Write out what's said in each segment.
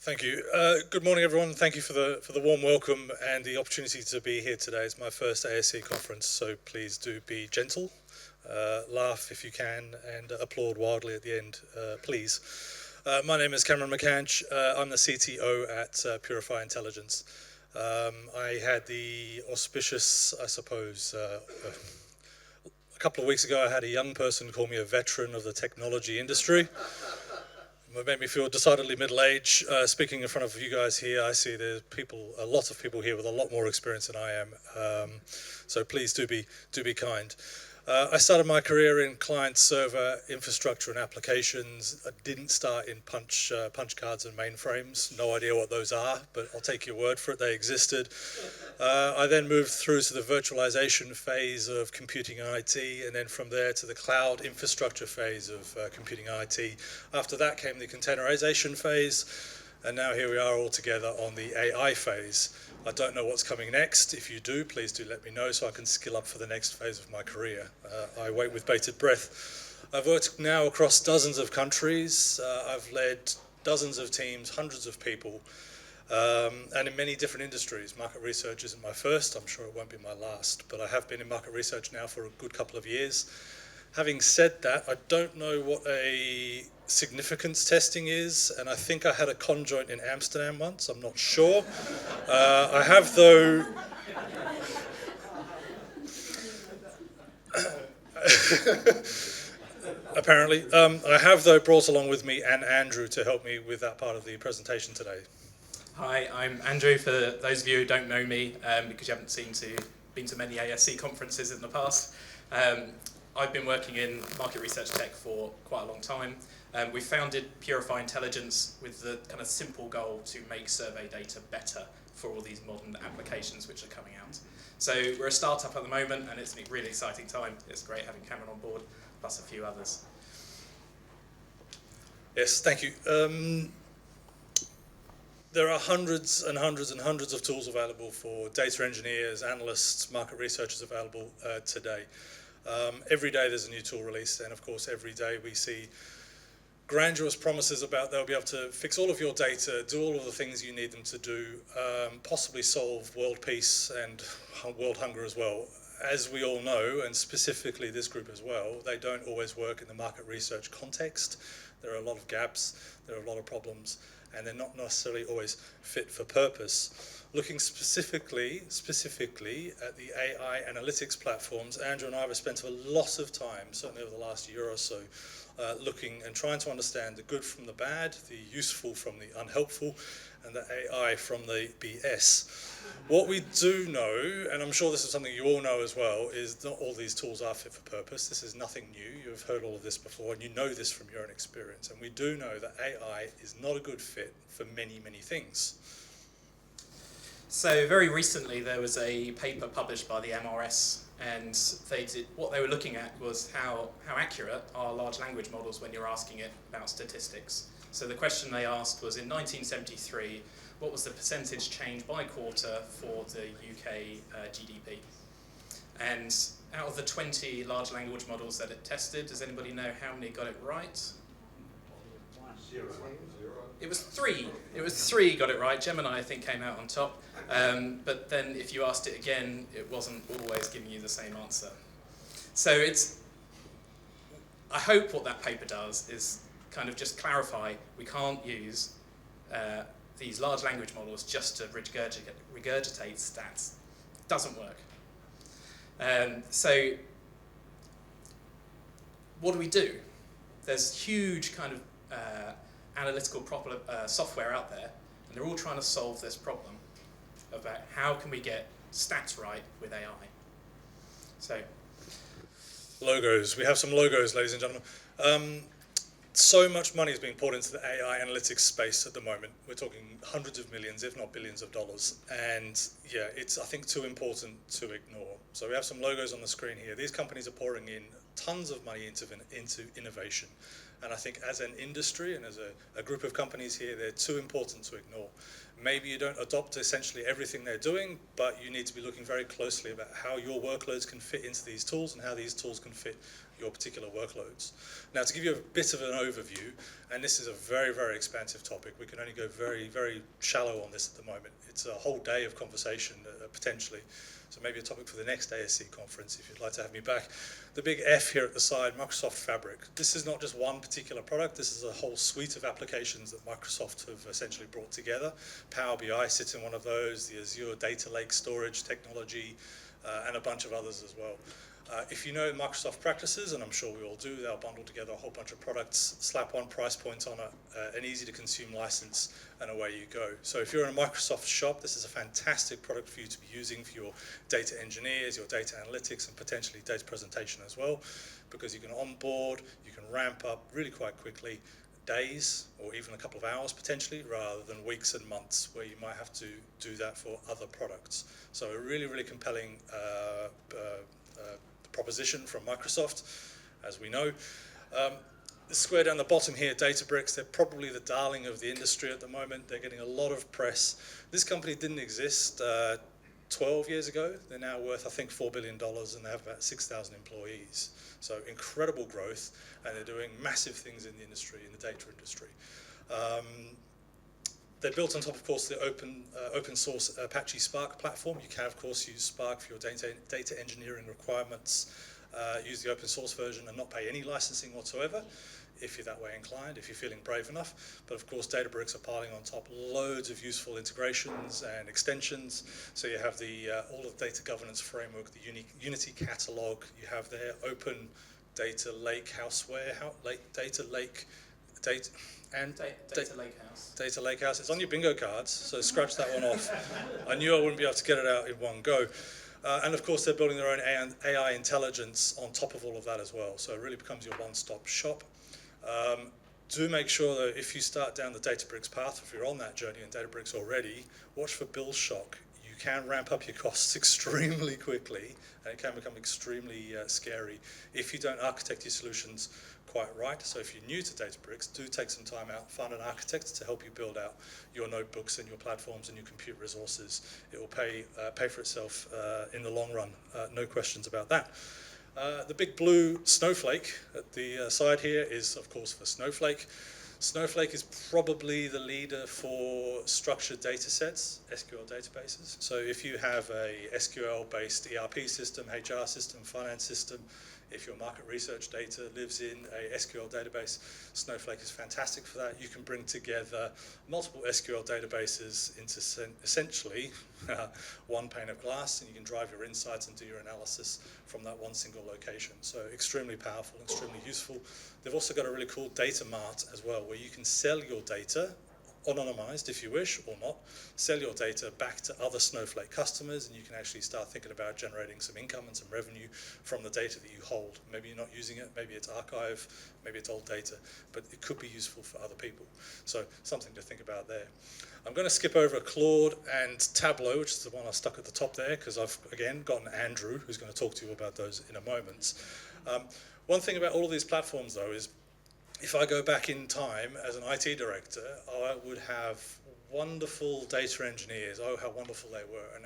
Thank you. Good morning, everyone. Thank you for the warm welcome and the opportunity to be here today. It's my first ASC conference, so please do be gentle, laugh if you can, and applaud wildly at the end, please. My name is Cameron McAnsh. I'm the CTO at Purify Intelligence. I had the auspicious, I suppose, a couple of weeks ago, I had a young person call me a veteran of the technology industry. It made me feel decidedly middle-aged. Speaking in front of you guys here, I see there's a lot of people here with a lot more experience than I am. So please do be kind. I started my career in client-server infrastructure and applications. I didn't start in punch cards and mainframes. No idea what those are, but I'll take your word for it. They existed. I then moved through to the virtualization phase of computing IT, and then from there to the cloud infrastructure phase of computing IT. After that came the containerization phase, and now here we are all together on the AI phase. I don't know what's coming next. If you do, please do let me know so I can skill up for the next phase of my career. I wait with bated breath. I've worked now across dozens of countries. I've led dozens of teams, hundreds of people, and in many different industries. Market research isn't my first. I'm sure it won't be my last, but I have been in market research now for a good couple of years. Having said that, I don't know what a significance testing is, and I think I had a conjoint in Amsterdam once. I'm not sure. I have, though. Apparently. I have, though, brought along with me Andrew to help me with that part of the presentation today. Hi, I'm Andrew, for those of you who don't know me, because you haven't been to many ASC conferences in the past. I've been working in market research tech for quite a long time. We founded Purify Intelligence with the kind of simple goal to make survey data better for all these modern applications which are coming out. So we're a startup at the moment, and it's a really exciting time. It's great having Cameron on board, plus a few others. Yes, thank you. There are hundreds and hundreds and hundreds of tools available for data engineers, analysts, market researchers available today. Every day there's a new tool released, and of course every day we see grandiose promises about they'll be able to fix all of your data, do all of the things you need them to do, possibly solve world peace and world hunger as well. As we all know, and specifically this group as well, they don't always work in the market research context. There are a lot of gaps, there are a lot of problems, and they're not necessarily always fit for purpose. Looking specifically at the AI analytics platforms, Andrew and I have spent a lot of time, certainly over the last year or so, looking and trying to understand the good from the bad, the useful from the unhelpful, and the AI from the BS. What we do know, and I'm sure this is something you all know as well, is not all these tools are fit for purpose. This is nothing new. You've heard all of this before, and you know this from your own experience. And we do know that AI is not a good fit for many, many things. So very recently there was a paper published by the MRS, and what they were looking at was how accurate are large language models when you're asking it about statistics. So the question they asked was, in 1973, what was the percentage change by quarter for the UK GDP? And out of the 20 large language models that it tested, does anybody know how many got it right? Zero. It was three. It was three got it right. Gemini, I think, came out on top. But then if you asked it again, it wasn't always giving you the same answer. So I hope what that paper does is kind of just clarify we can't use these large language models just to regurgitate stats. It doesn't work. So what do? There's huge kind of analytical software out there, and they're all trying to solve this problem about how can we get stats right with AI. So, logos. We have some logos, ladies and gentlemen. So much money is being poured into the AI analytics space at the moment. We're talking hundreds of millions, if not billions of dollars. And yeah, it's, I think, too important to ignore. So we have some logos on the screen here. These companies are pouring in tons of money into innovation. And I think as an industry and as a group of companies here, they're too important to ignore. Maybe you don't adopt essentially everything they're doing, but you need to be looking very closely about how your workloads can fit into these tools and how these tools can fit your particular workloads. Now, to give you a bit of an overview, and this is a very, very expansive topic, we can only go very, very shallow on this at the moment. It's a whole day of conversation, potentially. So maybe a topic for the next ASC conference, if you'd like to have me back. The big F here at the side, Microsoft Fabric. This is not just one particular product, this is a whole suite of applications that Microsoft have essentially brought together. Power BI sits in one of those, the Azure Data Lake storage technology, and a bunch of others as well. If you know Microsoft practices, and I'm sure we all do, they'll bundle together a whole bunch of products, slap one price point on it, an easy to consume license, and away you go. So if you're in a Microsoft shop, this is a fantastic product for you to be using for your data engineers, your data analytics, and potentially data presentation as well, because you can onboard, you can ramp up really quite quickly, days or even a couple of hours potentially, rather than weeks and months where you might have to do that for other products. So a really, really compelling proposition from Microsoft, as we know. The square down the bottom here, Databricks, they're probably the darling of the industry at the moment. They're getting a lot of press. This company didn't exist 12 years ago. They're now worth, I think, $4 billion, and they have about 6,000 employees. So incredible growth, and they're doing massive things in the industry, in the data industry. They're built on top, of course, the open source Apache Spark platform. You can, of course, use Spark for your data engineering requirements, use the open source version and not pay any licensing whatsoever, if you're that way inclined, if you're feeling brave enough. But of course, Databricks are piling on top loads of useful integrations and extensions. So you have all of the data governance framework, the Unity catalog. You have their open data lake houseware, data lakehouse. Data lakehouse. It's on your bingo cards, so scratch that one off. I knew I wouldn't be able to get it out in one go. And of course, they're building their own AI intelligence on top of all of that as well. So it really becomes your one-stop shop. Do make sure that if you start down the Databricks path, if you're on that journey in Databricks already, watch for bill shock. You can ramp up your costs extremely quickly, and it can become extremely scary if you don't architect your solutions quite right. So if you're new to Databricks, do take some time out, find an architect to help you build out your notebooks and your platforms and your compute resources. It will pay for itself in the long run, no questions about that. The big blue Snowflake at the side here is, of course, for Snowflake. Snowflake is probably the leader for structured data sets, SQL databases. So if you have a SQL-based ERP system, HR system, finance system, if your market research data lives in a SQL database, Snowflake is fantastic for that. You can bring together multiple SQL databases into essentially one pane of glass, and you can drive your insights and do your analysis from that one single location. So extremely powerful, extremely useful. They've also got a really cool data mart as well, where you can sell your data, anonymized if you wish or not, sell your data back to other Snowflake customers, and you can actually start thinking about generating some income and some revenue from the data that you hold. Maybe you're not using it, maybe it's archive, maybe it's old data, but it could be useful for other people. So something to think about there. I'm going to skip over Claude and Tableau, which is the one I stuck at the top there, because I've, again, gotten Andrew, who's going to talk to you about those in a moment. One thing about all of these platforms, though, is if I go back in time as an IT director, I would have wonderful data engineers. Oh, how wonderful they were, and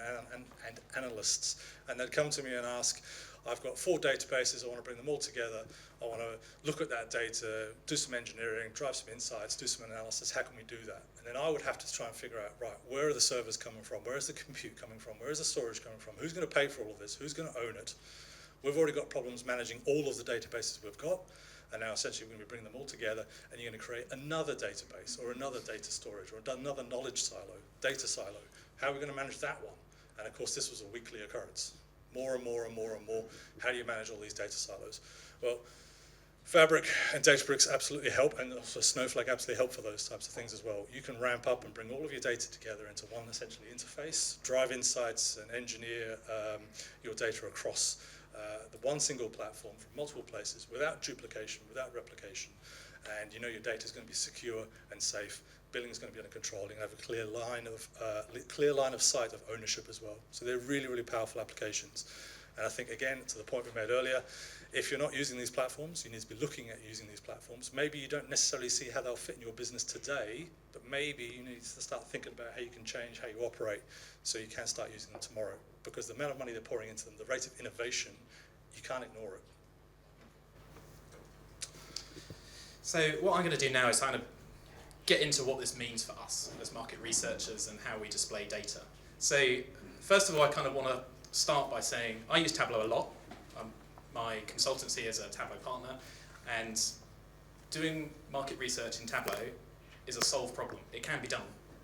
analysts. And they'd come to me and ask, I've got 4 databases, I want to bring them all together. I want to look at that data, do some engineering, drive some insights, do some analysis. How can we do that? And then I would have to try and figure out, right, where are the servers coming from? Where is the compute coming from? Where is the storage coming from? Who's going to pay for all of this? Who's going to own it? We've already got problems managing all of the databases we've got. And now essentially we're going to bring them all together, and you're going to create another database or another data storage or another knowledge silo, data silo. How are we going to manage that one? And of course, this was a weekly occurrence. More and more and more and more. How do you manage all these data silos? Well, Fabric and Databricks absolutely help, and also Snowflake absolutely help for those types of things as well. You can ramp up and bring all of your data together into one essentially interface, drive insights and engineer your data across the one single platform from multiple places without duplication, without replication. And you know your data is going to be secure and safe. Billing is going to be under control. You're going to have a clear line of sight of ownership as well. So they're really, really powerful applications. And I think, again, to the point we made earlier, if you're not using these platforms, you need to be looking at using these platforms. Maybe you don't necessarily see how they'll fit in your business today, but maybe you need to start thinking about how you can change how you operate so you can start using them tomorrow. Because the amount of money they're pouring into them, the rate of innovation, you can't ignore it. So what I'm going to do now is kind of get into what this means for us as market researchers and how we display data. So first of all, I kind of want to start by saying I use Tableau a lot. My consultancy is a Tableau partner, and doing market research in Tableau is a solved problem. It can be done.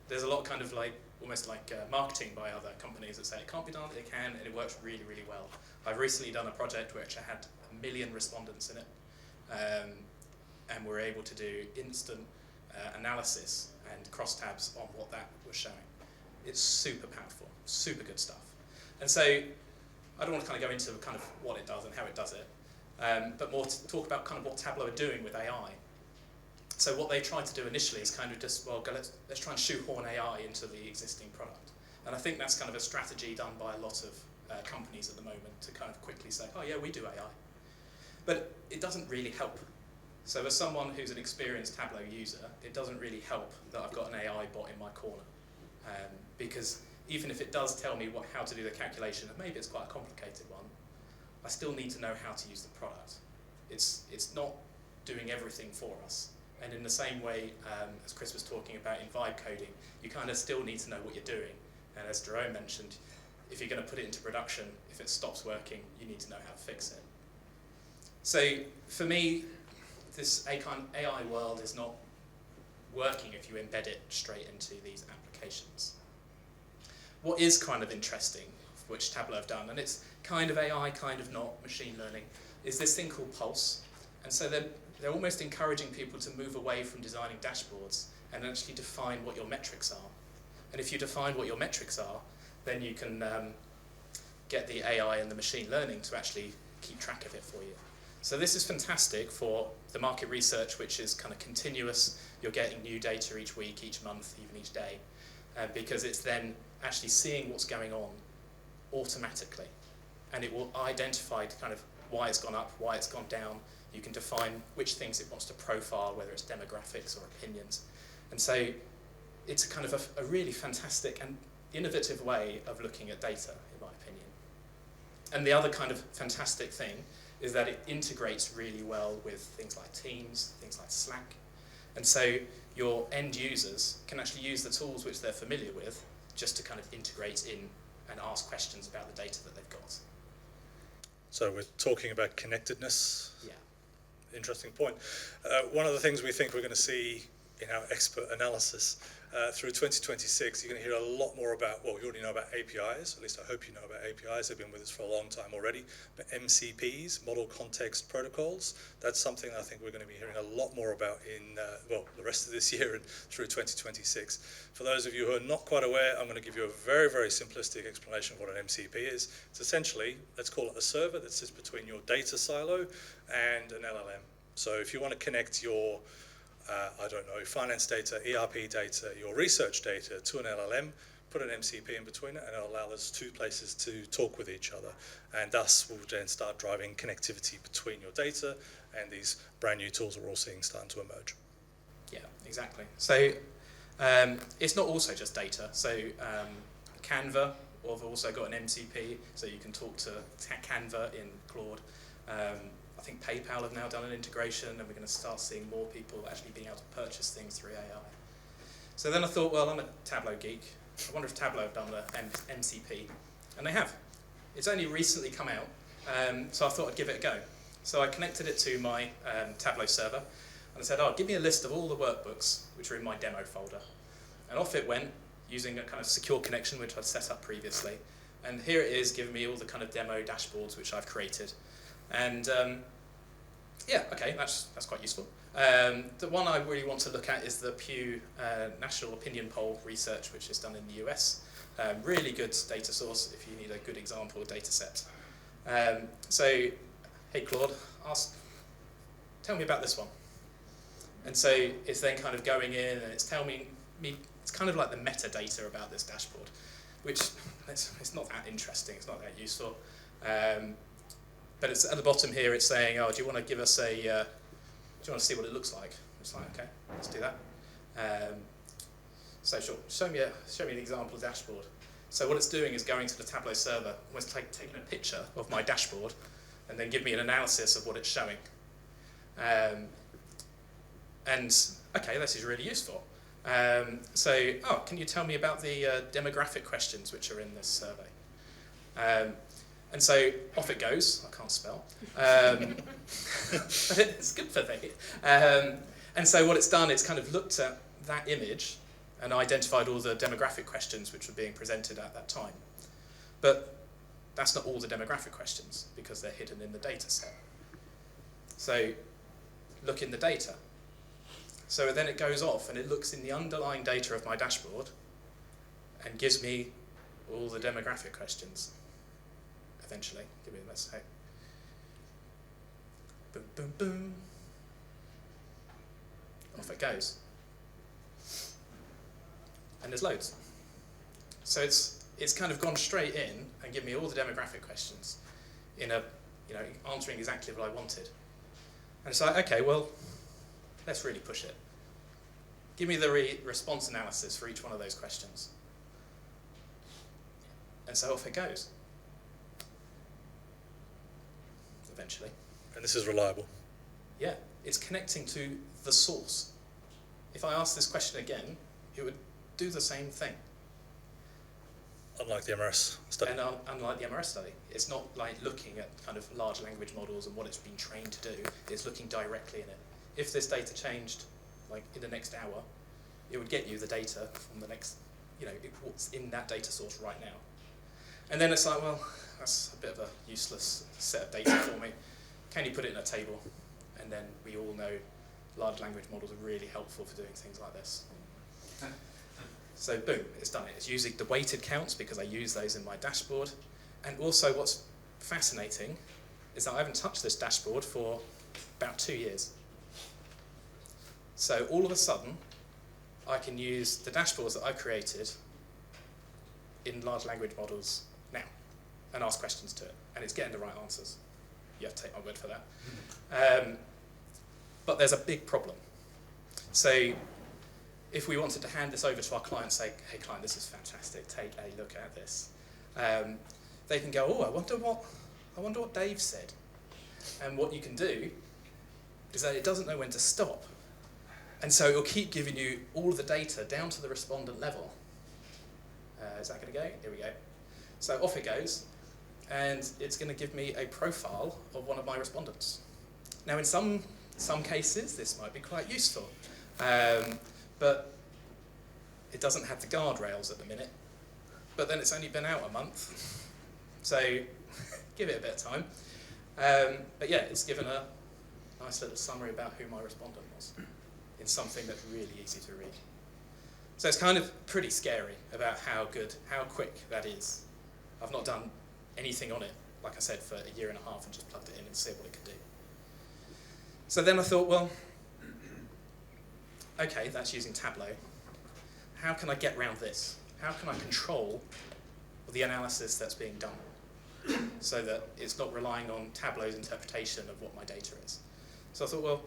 There's a lot kind of like, almost like marketing by other companies that say it can't be done, it can, and it works really, really well. I've recently done a project which had 1 million respondents in it, and we're able to do instant analysis and crosstabs on what that was showing. It's super powerful, super good stuff. And so I don't want to kind of go into kind of what it does and how it does it, but more to talk about kind of what Tableau are doing with AI. So what they tried to do initially is kind of just, well, let's try and shoehorn AI into the existing product. And I think that's kind of a strategy done by a lot of companies at the moment to kind of quickly say, oh yeah, we do AI. But it doesn't really help. So as someone who's an experienced Tableau user, it doesn't really help that I've got an AI bot in my corner. Because even if it does tell me how to do the calculation, and maybe it's quite a complicated one, I still need to know how to use the product. It's not doing everything for us. And in the same way, as Chris was talking about in vibe coding, you kind of still need to know what you're doing. And as Jerome mentioned, if you're going to put it into production, if it stops working, you need to know how to fix it. So for me, this AI world is not working if you embed it straight into these applications. What is kind of interesting, which Tableau have done, and it's kind of AI, kind of not, machine learning, is this thing called Pulse. And so they're almost encouraging people to move away from designing dashboards and actually define what your metrics are. And if you define what your metrics are, then you can get the AI and the machine learning to actually keep track of it for you. So this is fantastic for the market research, which is kind of continuous. You're getting new data each week, each month, even each day, because it's then actually seeing what's going on automatically. And it will identify kind of why it's gone up, why it's gone down. You can define which things it wants to profile, whether it's demographics or opinions. And so it's a kind of a really fantastic and innovative way of looking at data, in my opinion. And the other kind of fantastic thing is that it integrates really well with things like Teams, things like Slack. And so your end users can actually use the tools which they're familiar with just to kind of integrate in and ask questions about the data that they've got. So we're talking about connectedness. Yeah. Interesting point. One of the things we think we're going to see in our expert analysis through 2026, you're going to hear a lot more about, well, you already know about APIs, at least I hope you know about APIs, they've been with us for a long time already, but MCPs, Model Context Protocols, that's something I think we're going to be hearing a lot more about in, well, the rest of this year and through 2026. For those of you who are not quite aware, I'm going to give you a very, very simplistic explanation of what an MCP is. It's essentially, let's call it a server that sits between your data silo and an LLM. So if you want to connect your I don't know, finance data, ERP data, your research data to an LLM, put an MCP in between it, and it'll allow those two places to talk with each other. And thus, we'll then start driving connectivity between your data and these brand new tools we're all seeing starting to emerge. Yeah, exactly. So it's not also just data. So Canva, we've also got an MCP, so you can talk to Canva in Claude. I think PayPal have now done an integration, and we're going to start seeing more people actually being able to purchase things through AI. So then I thought, well, I'm a Tableau geek. I wonder if Tableau have done the MCP. And they have. It's only recently come out, so I thought I'd give it a go. So I connected it to my Tableau server, and I said, oh, give me a list of all the workbooks which are in my demo folder. And off it went, using a kind of secure connection which I'd set up previously. And here it is, giving me all the kind of demo dashboards which I've created. And yeah, okay, that's quite useful. The one I really want to look at is the Pew National Opinion Poll research, which is done in the US. Really good data source if you need a good example of data set. So, hey Claude, tell me about this one. And so it's then kind of going in and it's telling me, it's kind of like the metadata about this dashboard, which it's not that interesting, it's not that useful. But it's at the bottom here. It's saying, "Oh, do you want to give us a? Do you want to see what it looks like?" It's like, "Okay, let's do that." So sure, show me an example dashboard. So what it's doing is going to the Tableau server, almost taking a picture of my dashboard, and then give me an analysis of what it's showing. And okay, this is really useful. Can you tell me about the demographic questions which are in this survey? And so off it goes. I can't spell. But it's good for me. And so what it's done, it's kind of looked at that image and identified all the demographic questions which were being presented at that time. But that's not all the demographic questions because they're hidden in the data set. So look in the data. So then it goes off and it looks in the underlying data of my dashboard and gives me all the demographic questions. Eventually, give me a sec. Boom, boom, boom. Off it goes. And there's loads. So it's kind of gone straight in and given me all the demographic questions in answering exactly what I wanted. And it's like, okay, well, let's really push it. Give me the response analysis for each one of those questions. And so off it goes. Eventually. And this is reliable. Yeah, it's connecting to the source. If I ask this question again, it would do the same thing. Unlike the MRS study. And unlike the MRS study, it's not like looking at kind of large language models and what it's been trained to do. It's looking directly in it. If this data changed, like in the next hour, it would get you the data from the next, what's in that data source right now. And then it's like, well, that's a bit of a useless set of data for me. Can you put it in a table? And then we all know large language models are really helpful for doing things like this. So boom, it's done it. It's using the weighted counts because I use those in my dashboard. And also what's fascinating is that I haven't touched this dashboard for about 2 years. So all of a sudden, I can use the dashboards that I created in large language models now and ask questions to it. And it's getting the right answers. You have to take my word for that. But there's a big problem. So if we wanted to hand this over to our client and say, hey client, this is fantastic, take a look at this. They can go, oh, I wonder what Dave said. And what you can do is that it doesn't know when to stop. And so it will keep giving you all of the data down to the respondent level. Is that going to go? Here we go. So off it goes. And it's going to give me a profile of one of my respondents. Now in some cases, this might be quite useful. But it doesn't have the guardrails at the minute. But then it's only been out a month. So give it a bit of time. But yeah, it's given a nice little summary about who my respondent was in something that's really easy to read. So it's kind of pretty scary about how quick that is. I've not done anything on it, like I said, for a year and a half and just plugged it in and see what it could do. So then I thought, well, okay, that's using Tableau. How can I get around this? How can I control the analysis that's being done so that it's not relying on Tableau's interpretation of what my data is? So I thought, well,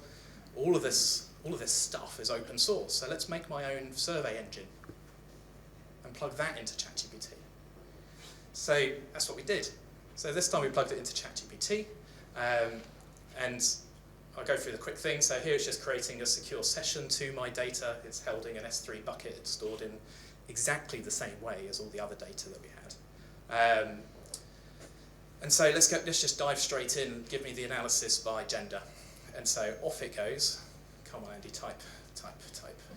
all of this stuff is open source, so let's make my own survey engine and plug that into ChatGPT. So that's what we did. So this time we plugged it into ChatGPT, and I'll go through the quick thing. So here it's just creating a secure session to my data. It's held in an S3 bucket. It's stored in exactly the same way as all the other data that we had. And so let's just dive straight in and give me the analysis by gender. And so off it goes. Come on, Andy, type,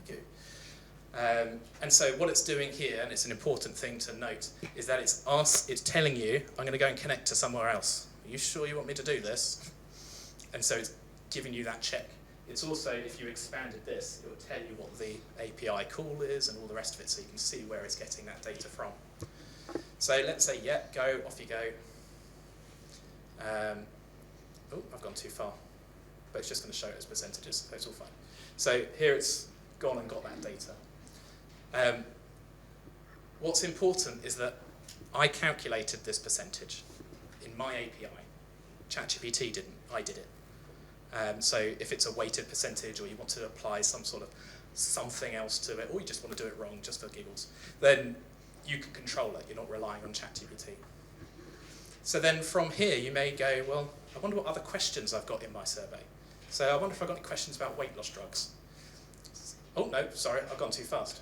go. And so what it's doing here, and it's an important thing to note, is that it's telling you, I'm going to go and connect to somewhere else. Are you sure you want me to do this? And so it's giving you that check. It's also, if you expanded this, it will tell you what the API call is and all the rest of it, so you can see where it's getting that data from. So let's say, yeah, go, off you go. Oh, I've gone too far. But it's just going to show it as percentages, so it's all fine. So here it's gone and got that data. What's important is that I calculated this percentage. in my API. ChatGPT didn't, I did it. So if it's a weighted percentage or you want to apply some sort of something else to it, or you just want to do it wrong just for giggles, then you can control it. You're not relying on ChatGPT. So then from here, you may go, well, I wonder what other questions I've got in my survey. So I wonder if I've got any questions about weight loss drugs. Oh, no, sorry, I've gone too fast.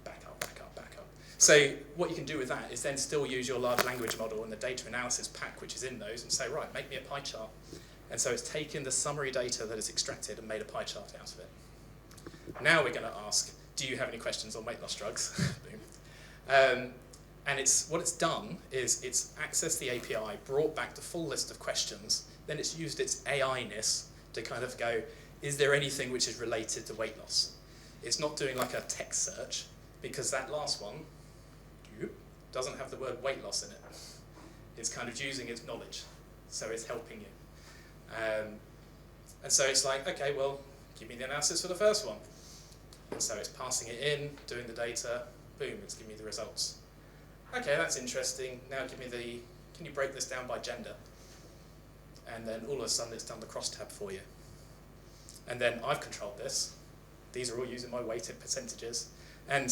Back up, back up, back up. So what you can do with that is then still use your large language model and the data analysis pack which is in those and say, right, make me a pie chart. And so it's taken the summary data that is extracted and made a pie chart out of it. Now we're going to ask, do you have any questions on weight loss drugs? Boom. And what it's done is it's accessed the API, brought back the full list of questions, then it's used its AI-ness to kind of go, is there anything which is related to weight loss? It's not doing like a text search, because that last one doesn't have the word weight loss in it. It's kind of using its knowledge, so it's helping you. And so it's like, okay, well, give me the analysis for the first one. And so it's passing it in, doing the data, boom, it's giving me the results. Okay, that's interesting. Now can you break this down by gender? And then all of a sudden it's done the crosstab for you. And then I've controlled this. These are all using my weighted percentages. And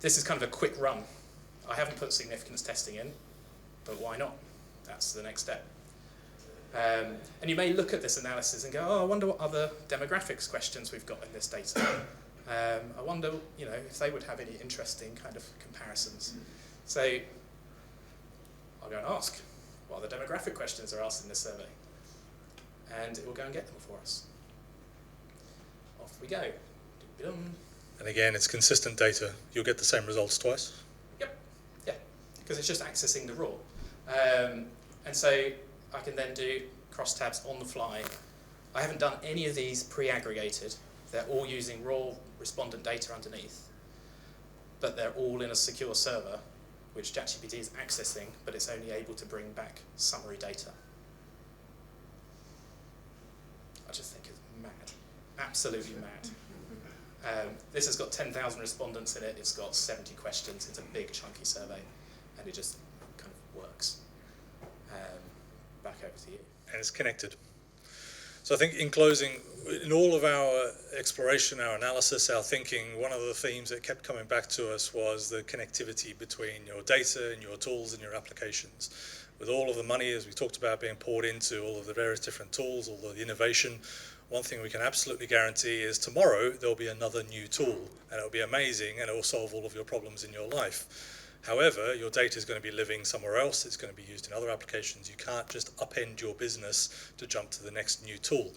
this is kind of a quick run. I haven't put significance testing in, but why not? That's the next step. And you may look at this analysis and go, oh, I wonder what other demographics questions we've got in this data. I wonder, if they would have any interesting kind of comparisons. So I'll go and ask, what other demographic questions are asked in this survey? And it will go and get them for us. Off we go. And again, it's consistent data. You'll get the same results twice. Yep, yeah, because it's just accessing the raw. And so I can then do crosstabs on the fly. I haven't done any of these pre-aggregated. They're all using raw respondent data underneath, but they're all in a secure server, which ChatGPT is accessing, but it's only able to bring back summary data. I just think it's mad, absolutely mad. This has got 10,000 respondents in it, it's got 70 questions, it's a big chunky survey, and it just kind of works. Back over to you. And it's connected. So I think in closing, in all of our exploration, our analysis, our thinking, one of the themes that kept coming back to us was the connectivity between your data and your tools and your applications. With all of the money, as we talked about, being poured into all of the various different tools, all of the innovation, one thing we can absolutely guarantee is tomorrow there'll be another new tool, and it'll be amazing and it will solve all of your problems in your life. However, your data is going to be living somewhere else. It's going to be used in other applications. You can't just upend your business to jump to the next new tool.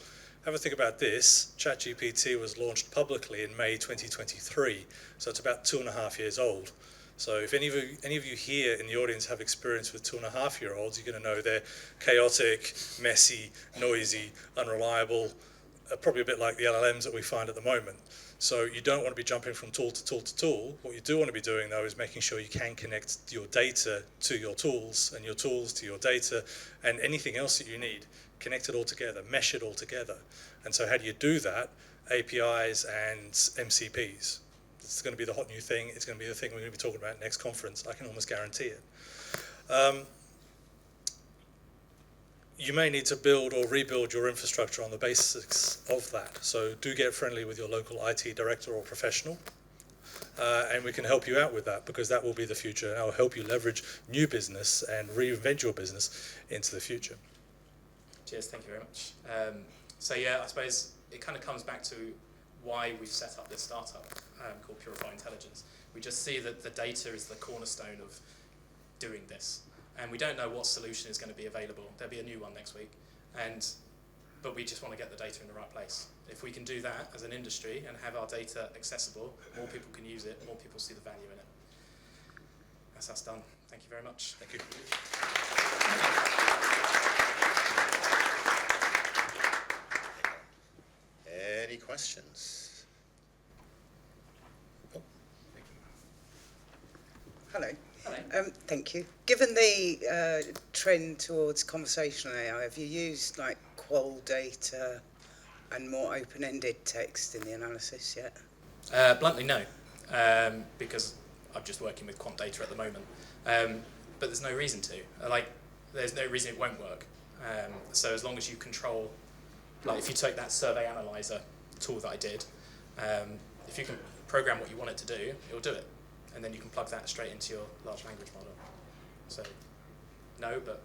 Have a think about this. ChatGPT was launched publicly in May 2023, so it's about 2.5 years old. So if any of you here in the audience have experience with 2.5-year-olds, you're going to know they're chaotic, messy, noisy, unreliable, probably a bit like the LLMs that we find at the moment. So you don't want to be jumping from tool to tool to tool. What you do want to be doing, though, is making sure you can connect your data to your tools and your tools to your data and anything else that you need. Connect it all together, mesh it all together. And so how do you do that? APIs and MCPs. It's going to be the hot new thing. It's going to be the thing we're going to be talking about next conference. I can almost guarantee it. You may need to build or rebuild your infrastructure on the basis of that. So do get friendly with your local IT director or professional, and we can help you out with that, because that will be the future, and that will help you leverage new business and reinvent your business into the future. Cheers, thank you very much. So yeah, I suppose it kind of comes back to why we've set up this startup called Purify Intelligence. We just see that the data is the cornerstone of doing this. And we don't know what solution is going to be available. There'll be a new one next week. But we just want to get the data in the right place. If we can do that as an industry and have our data accessible, more people can use it, more people see the value in it. That's us done. Thank you very much. Thank you. Any questions? Oh, Hello. Hello. Thank you. Given the trend towards conversational AI, have you used like qual data and more open-ended text in the analysis yet? Bluntly, no, because I'm just working with quant data at the moment. but there's no reason to. There's no reason it won't work. So as long as you control, like if you take that survey analyzer tool that I did, if you can program what you want it to do, it'll do it. And then you can plug that straight into your large language model. So, no, but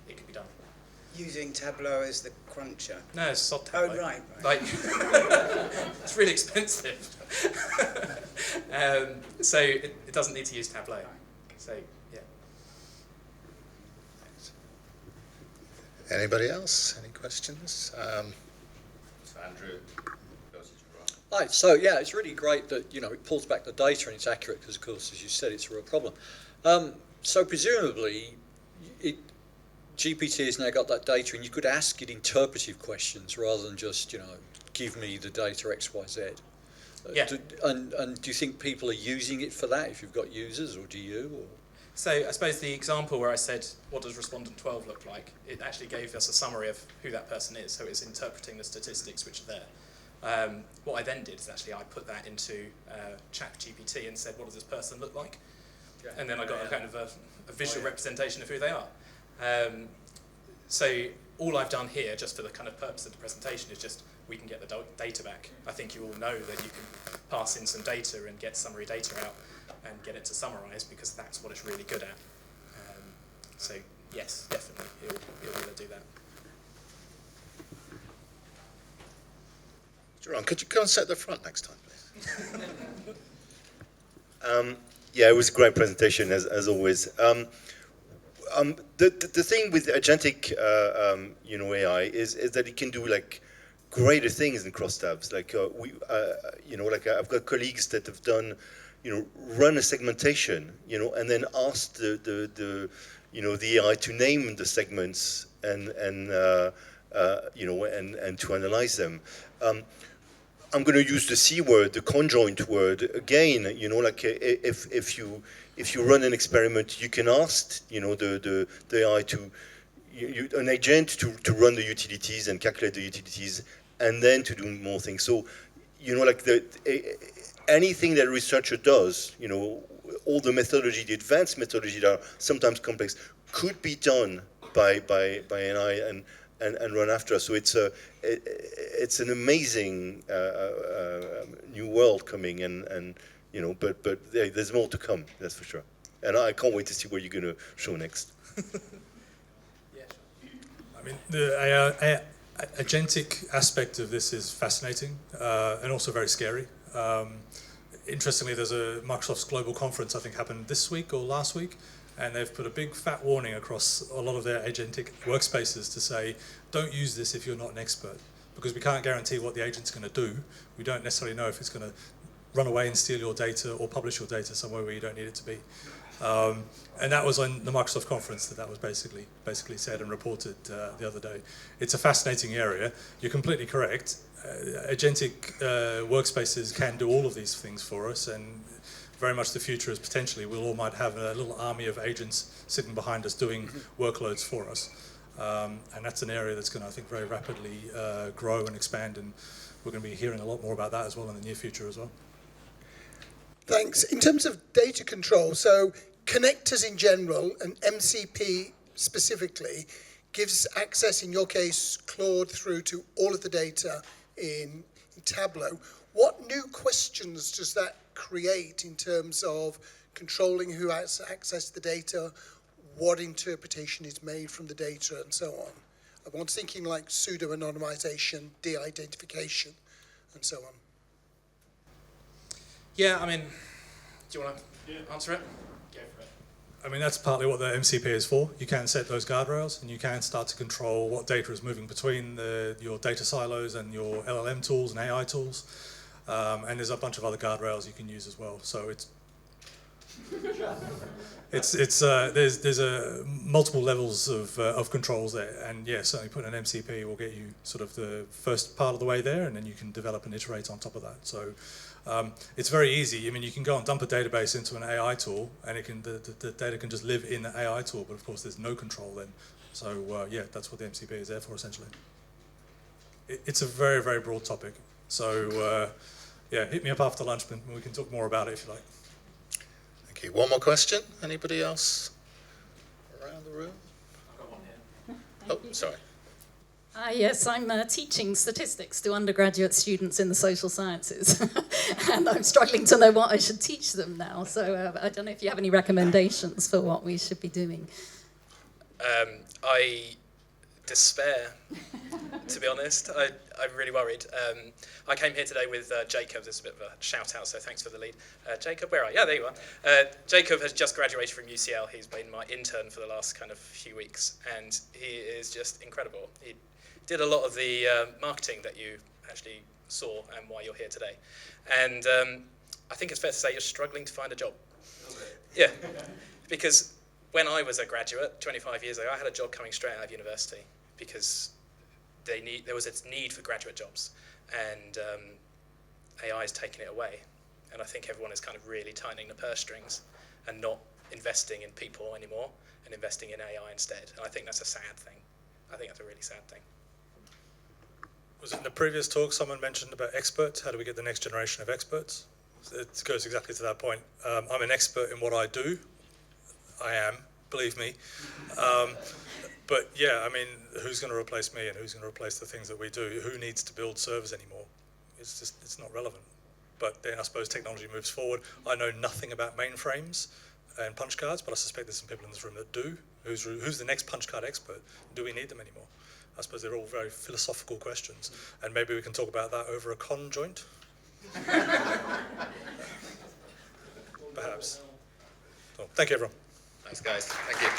it can be done. Using Tableau as the cruncher. No, it's sod Tableau. Oh, right. Like, it's really expensive. So it doesn't need to use Tableau. So, yeah. Anybody else? Any questions? So Andrew. Right, so yeah, it's really great that it pulls back the data and it's accurate because, of course, as you said, it's a real problem. So presumably, GPT has now got that data, and you could ask it interpretive questions rather than just give me the data X, Y, Z. Yeah. And do you think people are using it for that? If you've got users, or do you? Or? So I suppose the example where I said, what does respondent 12 look like? It actually gave us a summary of who that person is, so it's interpreting the statistics which are there. What I then did is actually I put that into ChatGPT and said, what does this person look like? Yeah. And then I got a kind of a visual representation of who they are. So all I've done here, just for the kind of purpose of the presentation, is just we can get the data back. I think you all know that you can pass in some data and get summary data out and get it to summarize, because that's what it's really good at. So yes, definitely, it'll be able to do that. Jerome, could you go and sit at the front next time, please? Yeah, it was a great presentation, as always. The thing with agentic AI is that it can do like greater things in crosstabs. I've got colleagues that have done run a segmentation and then asked the AI to name the segments and to analyze them. I'm going to use the C word, the conjoint word again. If you run an experiment, you can ask the AI an agent to run the utilities and calculate the utilities, and then to do more things. So anything that a researcher does, all the methodology, the advanced methodology that are sometimes complex, could be done by AI and run after us. So it's an amazing new world coming, but there's more to come, that's for sure. And I can't wait to see what you're going to show next. Yeah. I mean, the agentic aspect of this is fascinating and also very scary. Interestingly, there's a Microsoft's global conference, I think happened this week or last week, and they've put a big fat warning across a lot of their agentic workspaces to say, don't use this if you're not an expert, because we can't guarantee what the agent's going to do. We don't necessarily know if it's going to run away and steal your data or publish your data somewhere where you don't need it to be. And that was on the Microsoft conference that was basically said and reported the other day. It's a fascinating area. You're completely correct. Agentic workspaces can do all of these things for us, and very much the future is potentially we all might have a little army of agents sitting behind us doing workloads for us. And that's an area that's going to, I think, very rapidly grow and expand, and we're going to be hearing a lot more about that as well in the near future as well. Thanks. In terms of data control, so connectors in general and MCP specifically gives access, in your case, Claude, through to all of the data in Tableau. What new questions does that create in terms of controlling who has access to the data, what interpretation is made from the data, and so on? I was thinking like pseudo-anonymization, de-identification, and so on. Yeah, I mean, do you want to answer it? Go for it. I mean, that's partly what the MCP is for. You can set those guardrails, and you can start to control what data is moving between your data silos and your LLM tools and AI tools. And there's a bunch of other guardrails you can use as well. So there's multiple levels of controls there, and yeah, certainly putting an MCP will get you sort of the first part of the way there, and then you can develop and iterate on top of that. So it's very easy. I mean, you can go and dump a database into an AI tool, and the data can just live in the AI tool, but of course there's no control then. So yeah, that's what the MCP is there for essentially. It's a very, very broad topic. So yeah, hit me up after lunch and we can talk more about it if you like. Okay, one more question. Anybody else? around the room? I've got one here. Oh, sorry. Yes, I'm teaching statistics to undergraduate students in the social sciences, and I'm struggling to know what I should teach them now. So I don't know if you have any recommendations for what we should be doing. I despair, to be honest. I'm really worried. I came here today with Jacob. There's a bit of a shout out, so thanks for the lead. Jacob, where are you? Yeah, there you are. Jacob has just graduated from UCL. He's been my intern for the last kind of few weeks, and he is just incredible. He did a lot of the marketing that you actually saw and why you're here today. And I think it's fair to say you're struggling to find a job. Yeah, because when I was a graduate 25 years ago, I had a job coming straight out of university because there was a need for graduate jobs, and AI is taking it away. And I think everyone is kind of really tightening the purse strings and not investing in people anymore and investing in AI instead. And I think that's a sad thing. I think that's a really sad thing. Was it in the previous talk someone mentioned about experts? How do we get the next generation of experts? It goes exactly to that point. I'm an expert in what I do. I am, believe me. But yeah, I mean, who's going to replace me and who's going to replace the things that we do? Who needs to build servers anymore? It's not relevant. But then I suppose technology moves forward. I know nothing about mainframes and punch cards, but I suspect there's some people in this room that do. Who's the next punch card expert? Do we need them anymore? I suppose they're all very philosophical questions, and maybe we can talk about that over a con joint. Perhaps. Well, thank you, everyone. Thanks, guys. Thank you.